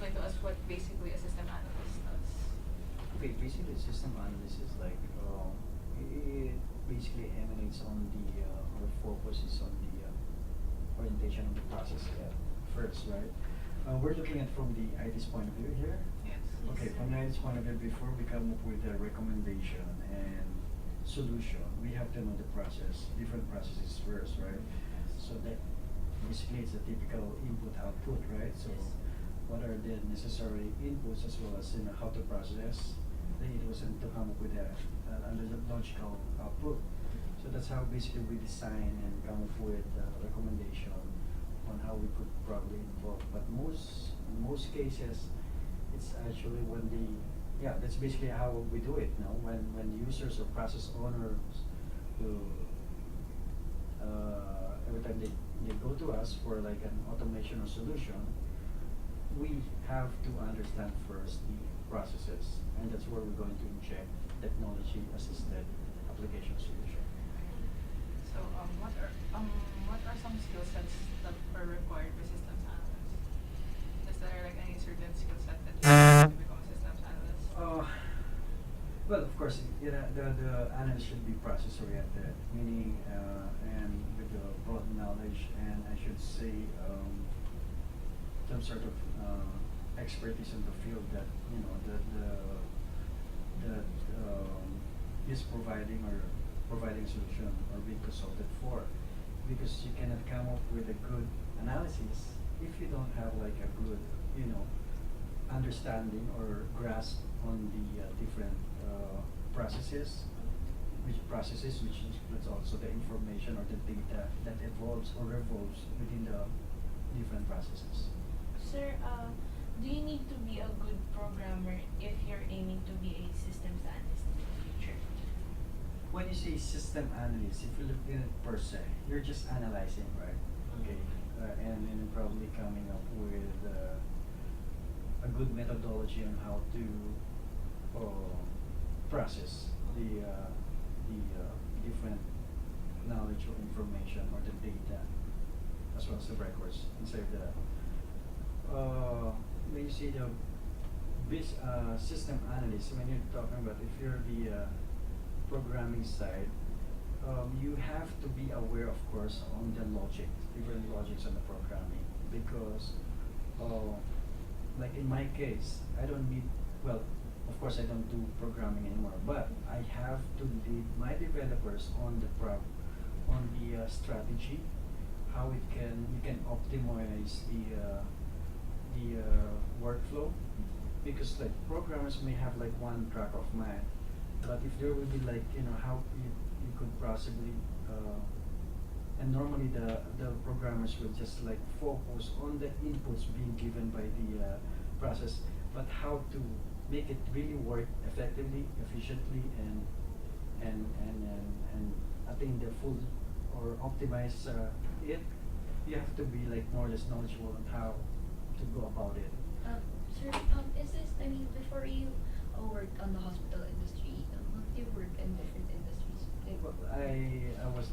explain to us what basically a system analyst does? Okay, basically system analysis is like it basically emanates on the or focuses on the orientation of the process first, right? We're looking at from the IT's point of view here. Yes. Okay, from the IT's point of view, before we come up with a recommendation and solution, we have to know the process, different processes first, right? So that basically it's a typical input-output, right? So what are the necessary inputs as well as how to process the inputs and to come up with a logical output. So that's how basically we design and come up with a recommendation on how we could probably involve. But in most cases, it's actually when that's basically how we do it. Now, when users or process owners will every time they go to us for like an automation or solution, we have to understand first the processes, and that's where we're going to inject technology-assisted application solution. So what are some skill sets that are required for systems analysts? Is there like any certain skill set that you need to become a systems analyst? Well, of course, the analyst should be process-oriented, meaning and with the broad knowledge, and I should say some sort of expertise in the field that that is providing a solution or being consulted for, because you cannot come up with a good analysis if you don't have like a good understanding or grasp on the different processes, which includes also the information or the data that evolves or revolves within the different processes. Sir, do you need to be a good programmer if you're aiming to be a systems analyst in the future? When you say system analyst, if you look at it per se, you're just analyzing, right? Okay, and then probably coming up with a good methodology on how to process the different knowledge or information or the data as well as the records inside the when you say the system analyst, when you're talking about if you're the programming side, you have to be aware, of course, on the different logics on the programming, because like in my case, I don't need, well, of course I don't do programming anymore, but I have to lead my developers on the strategy, how you can optimize the workflow, because like programmers may have like one track of mind, but if there will be like how you could possibly and normally the programmers will just like focus on the inputs being given by the process, but how to make it really work effectively, efficiently, and attain the full or optimize it. You have to be like more or less knowledgeable on how to go about it. Sir, is this, I mean, before you worked on the hospital industry, have you worked in different industries? Well, I was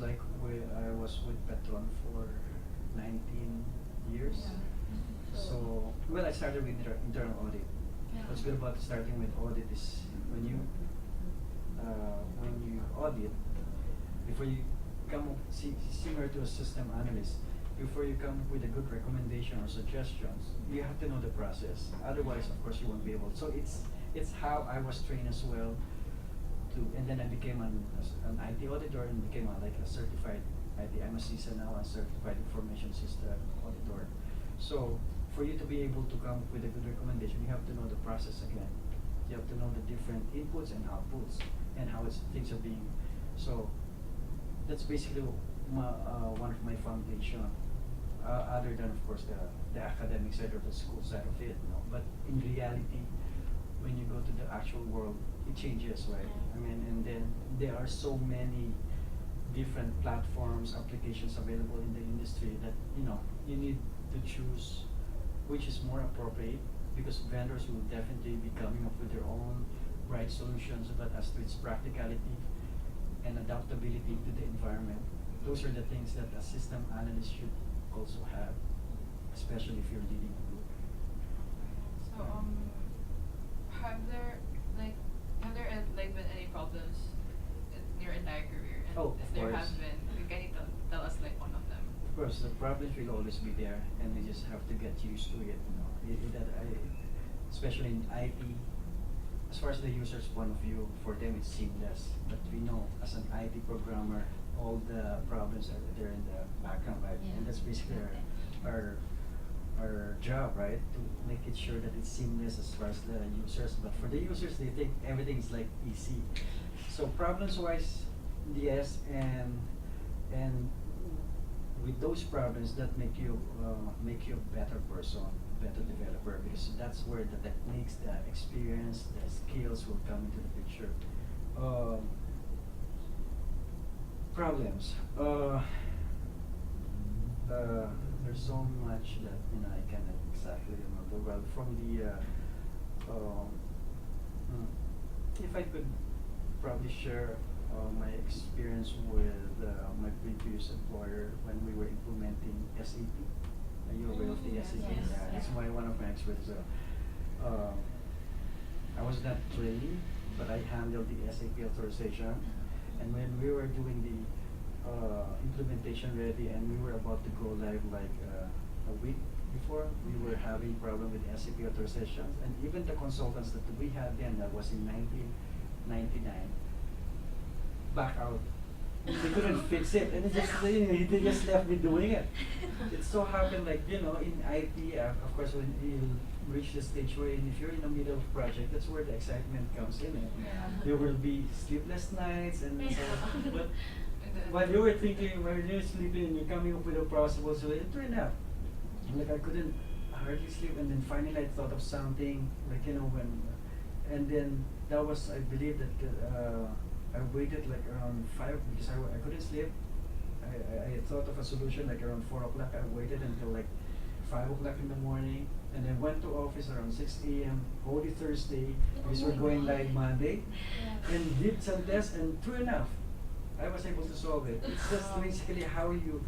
with Petron for 19 years. Yeah. So, well, I started with internal audit. Yeah. What's good about starting with audit is when you audit, before you come up, similar to a system analyst, before you come up with a good recommendation or suggestions, you have to know the process. Otherwise, of course, you won't be able. So it's how I was trained as well. And then I became an IT auditor and became like a certified IT. I'm a CISA now, a certified information system auditor. So for you to be able to come up with a good recommendation, you have to know the process again. You have to know the different inputs and outputs and how things are being. So that's basically one of my foundation. Other than of course the academic side or the school side of it, But in reality, when you go to the actual world, it changes, right? I mean, and then there are so many different platforms, applications available in the industry that you need to choose which is more appropriate, because vendors will definitely be coming up with their own right solutions, but as to its practicality and adaptability to the environment, those are the things that a system analyst should also have, especially if you're leading a group. So So have there like like been any problems in your entire career? And Oh, if of there course. have been, can you tell us like one of them? Of course, the problems will always be there, and we just have to get used to it. You know, especially in IT, as far as the user's point of view, for them it's seamless. But we know, as an IT programmer, all the problems are there in the background, right? Yeah. And that's basically our job, right? To make it sure that it's seamless as far as the users. But for the users, they think everything's like easy. So problems wise, yes, and with those problems that make you a better person, better developer, because that's where the techniques, the experience, the skills will come into the picture. Problems. There's so much that I cannot exactly remember. Well, from the if I could probably share my experience with my previous employer when we were implementing SAP. Are you aware of the Yes, SAP? yes. Yeah, it's one of my experts. I was not trained, but I handled the SAP authorization. And when we were doing the implementation ready and we were about to go live like a week before, we were having problem with SAP authorizations, and even the consultants that we had then, that was in 1999, back out. They couldn't fix it, and they just left me doing it. It so happened, like, in IT, of course, when you reach the stage where if you're in the middle of a project, that's where the excitement comes in. Yeah. There will be sleepless nights, and but And then, while you were thinking, while you're sleeping, and you're coming up with a possible solution, it turned out. Like, I couldn't hardly sleep, and then finally I thought of something, like, and then that was, I believe that I waited like around 5 because I couldn't sleep. I thought of a solution like around 4 o'clock. I waited until like 5 o'clock in the morning, and then went to office around 6 a.m. Holy Thursday, because we're going live Monday, and did some tests, and true enough, I was able to solve it. It's just basically how you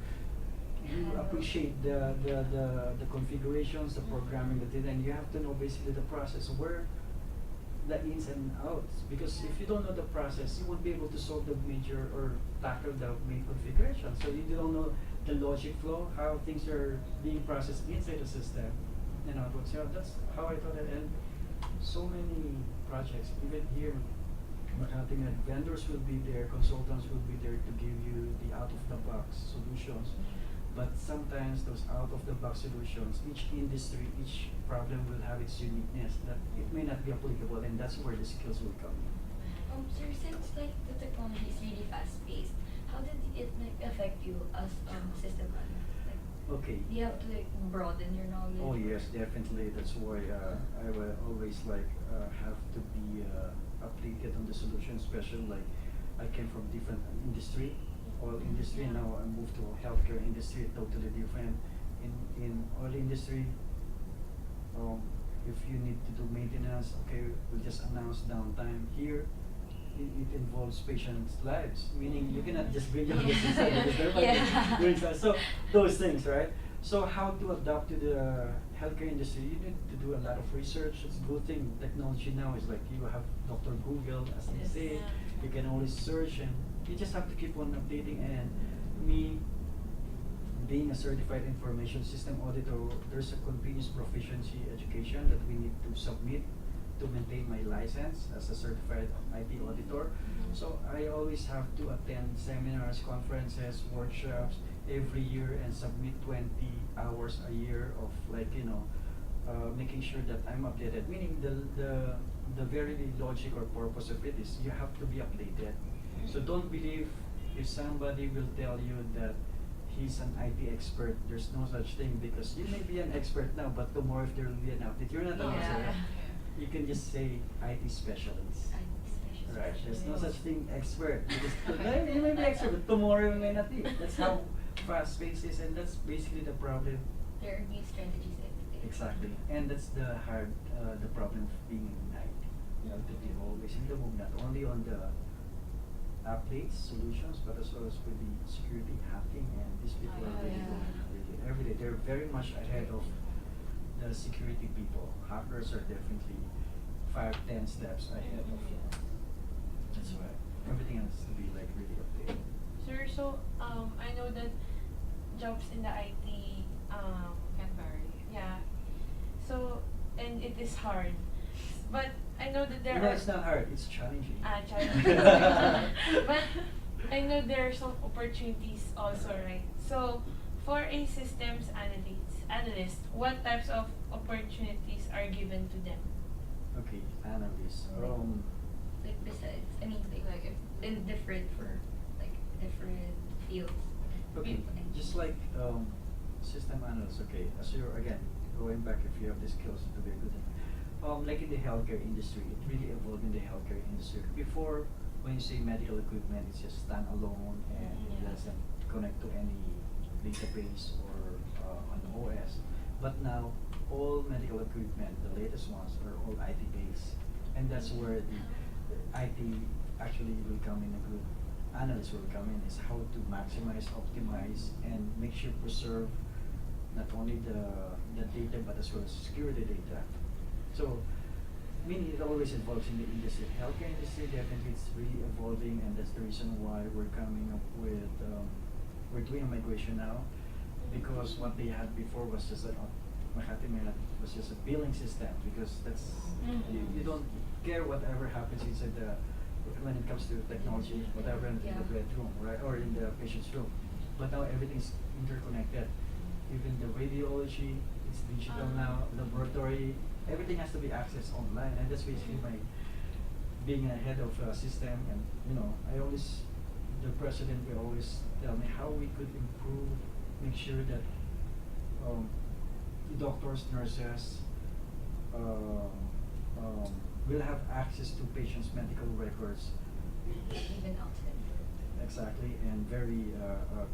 appreciate the configurations, the programming that it, and you have to know basically the process, where the ins and outs. Because if you don't know the process, you won't be able to solve the major or tackle the main configuration. So you don't know the logic flow, how things are being processed inside the system, and outputs. So that's how I thought it. And so many projects, even here, Makati, vendors will be there, consultants will be there to give you the out-of-the-box solutions. But sometimes those out-of-the-box solutions, each industry, each problem will have its uniqueness that it may not be applicable, and that's where the skills will come in. Sir, since like the technology is really fast-paced, how did it like affect you as system analyst? Like, Okay. do you have to like broaden your knowledge? Oh yes, definitely. That's why I will always like have to be updated on the solution, especially like I came from different industry, oil industry. Yeah. Now I moved to healthcare industry, totally different. In oil industry, if you need to do maintenance, okay, we'll just announce downtime. Here, it involves patients' lives, meaning you cannot just bring your business in because there might be doing stuff. So those things, right? So how to adapt to the healthcare industry? You need to do a lot of research. It's a good thing. Technology now is like you have Dr. Google, as they Yes. say. You can always search, and you just have to keep on updating. And me, being a certified information system auditor, there's a continuous proficiency education that we need to submit to maintain my license as a certified IT auditor. So I always have to attend seminars, conferences, workshops every year and submit 20 hours a year of like, making sure that I'm updated. Meaning the very logic or purpose of it is you have to be updated. So don't believe if somebody will tell you that he's an IT expert. There's no such thing, because you may be an expert now, but tomorrow if there will be an update, you're not an Yeah. expert. You can just say IT specialist. Right. There's no such thing expert, because today you may be expert, but tomorrow you may not be. That's how fast paced is, and that's basically the problem. There are new strategies every day. Exactly. And that's the problem of being in IT. You have to be always in the move, not only on the updates, solutions, but as well as with the security, hacking, and these people are really Yeah. doing really every day. They're very much ahead of the security people. Hackers are definitely 5, 10 steps ahead of you. That's why everything has to be like really updated. Sir, so I know that jobs in the IT, Can vary. yeah. So and it is hard, but I know that there No, are it's not hard. It's challenging. challenging. But I know there are some opportunities also, right? So for a systems analyst, what types of opportunities are given to them? Okay, analyst. Like besides, I mean like if in different for like different fields. Okay, just like system analyst. Okay, as you're again going back, if you have the skills to be a good. Like in the healthcare industry, it really evolved in the healthcare industry. Before, when you say medical equipment, it's just standalone and it Yeah. doesn't connect to any database or an OS. But now, all medical equipment, the latest ones, are all IT based, and that's where the IT actually will come in. A good analyst will come in is how to maximize, optimize, and make sure preserve not only the data but as well as secure the data. So, meaning it always evolves in the industry. Healthcare industry definitely it's really evolving, and that's the reason why we're coming up with we're doing a migration now, because what they had before was just Makati was just a billing system, because that's you don't care whatever happens inside the when it comes to technology, whatever in the bedroom, right, or in the patient's room. But now everything's interconnected. Even the radiology, it's digital now. Laboratory, everything has to be accessed online, and that's basically my being a head of a system. And I always, the president will always tell me how we could improve, make sure that doctors, nurses will have access to patients' medical records. Even outside. Exactly, and very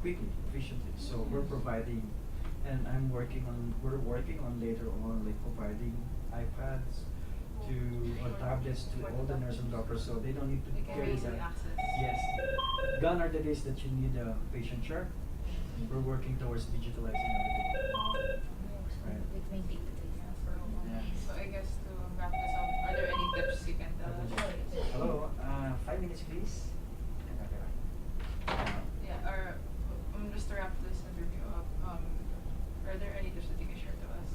quickly, efficiently. So we're providing, and we're working on later on, like providing iPads to or tablets to all the nurses and doctors, so they don't need to They can carry easily that. access. Yes, gone are the days that you need a patient chart. We're working towards digitalizing everything. Right. With my data. Yeah. So I guess to wrap this up, are there any tips you can tell us? Hello, 5 minutes please. Yeah, or just to wrap this interview up, are there any tips that you can share to us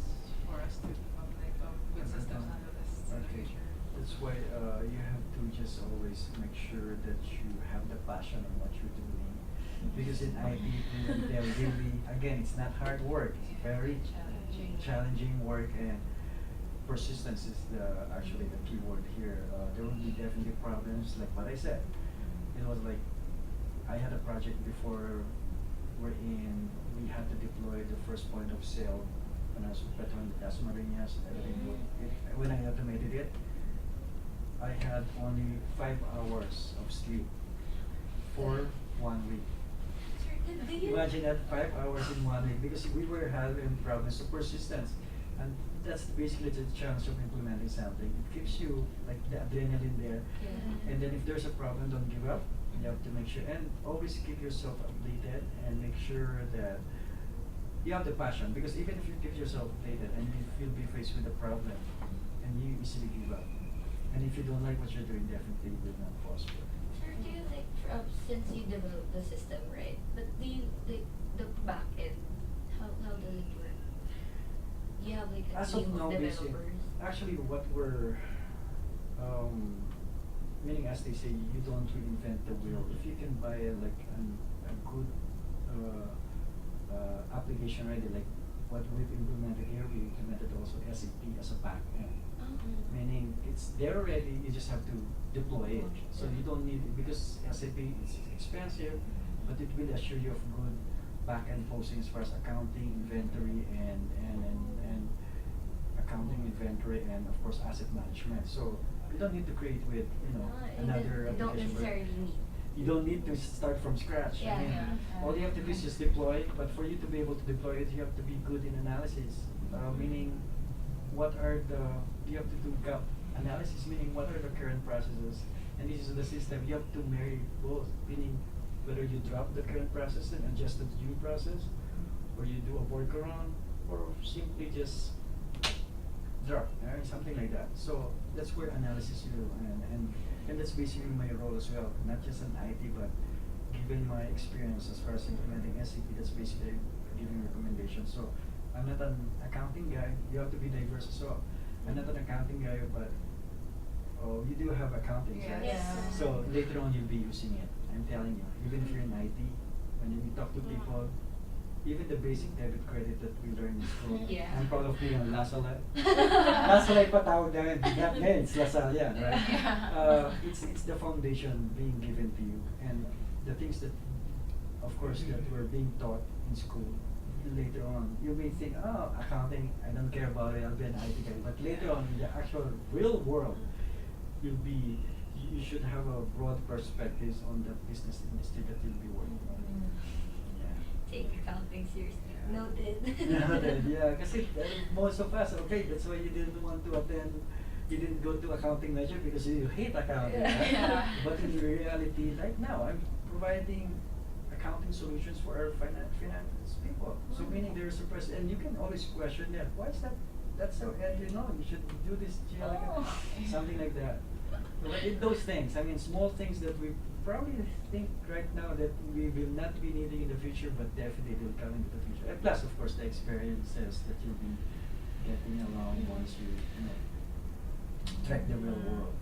for us to become like good systems analysts in the Okay. future? That's why you have to just always make sure that you have the passion in what you're doing. Because in IT, they're really, again, it's not hard work. It's very challenging work, and persistence is actually the key word here. There will be definitely problems, like what I said. It was like, I had a project before wherein we had to deploy the first point of sale when I was with Petron Dasmariñas, everything. When I automated it, I had only 5 hours of sleep for 1 week. Imagine that, 5 hours in 1 week, because we were having problems of persistence, and that's basically the challenge of implementing something. It keeps you like the adrenaline there, and then if there's a problem, don't give up. You have to make sure and always keep yourself updated and make sure that you have the passion. Because even if you keep yourself updated and you'll be faced with a problem, and you easily give up. And if you don't like what you're doing, definitely you will not prosper. Sir, do you like since you developed the system, right? But do you like the back end? How does it work? You have like a As team of now, of developers. actually what we're meaning, as they say, you don't reinvent the wheel. If you can buy like a good application ready, like what we've implemented here, we implemented also SAP as a back end. Meaning it's there already, you just have to deploy it. So you don't need it, because SAP is expensive, but it will assure you of good back end posting as far as accounting, inventory, and accounting, inventory, and of course asset management. So you don't need to create with another You don't application. necessarily need. You don't need to start from scratch. Yeah, I mean, yeah. all you have to do is just deploy. But for you to be able to deploy it, you have to be good in analysis. Meaning, what are the you have to do gap analysis. Meaning, what are the current processes, and this is the system. You have to marry both. Meaning, whether you drop the current process and adjust the new process, or you do a workaround, or simply just drug, right? Something like that. So that's where analysis you do, and that's basically my role as well. Not just an IT, but given my experience as far as implementing SAP, that's basically giving recommendations. So I'm not an accounting guy. You have to be diverse as well. I'm not an accounting guy, but oh, you do have accounting, Yes. right? Yeah. So later on you'll be using it. I'm telling you, even if you're in IT, when you talk to people, even the basic debit credit that we learned in school. Yeah. I'm proud of me on Lasalay. Lasalay pa tawag namin, bigla ngayon, it's Lasal yan, right? Yeah. It's the foundation being given to you, and the things that, of course, that were being taught in school. Later on, you may think, oh, accounting, I don't care about it, I'll be an IT guy. But later on, in the actual real world, you should have a broad perspectives on the business industry that you'll be working on. Yeah. Take accounting seriously. Yeah. Noted. Noted, yeah, kasi most of us, okay, that's why you didn't want to attend, you didn't go to accounting major because you hate accounting, right? Yeah. But in reality, right now, I'm providing accounting solutions for our finance people. So meaning they're surprised, and you can always question them. Why is that? That's so, and you know, you should do this, Oh. something like that. But in those things, I mean, small things that we probably think right now that we will not be needing in the future, but definitely will come into the future. And plus, of course, the experiences that you'll be getting along once you know, track the real world.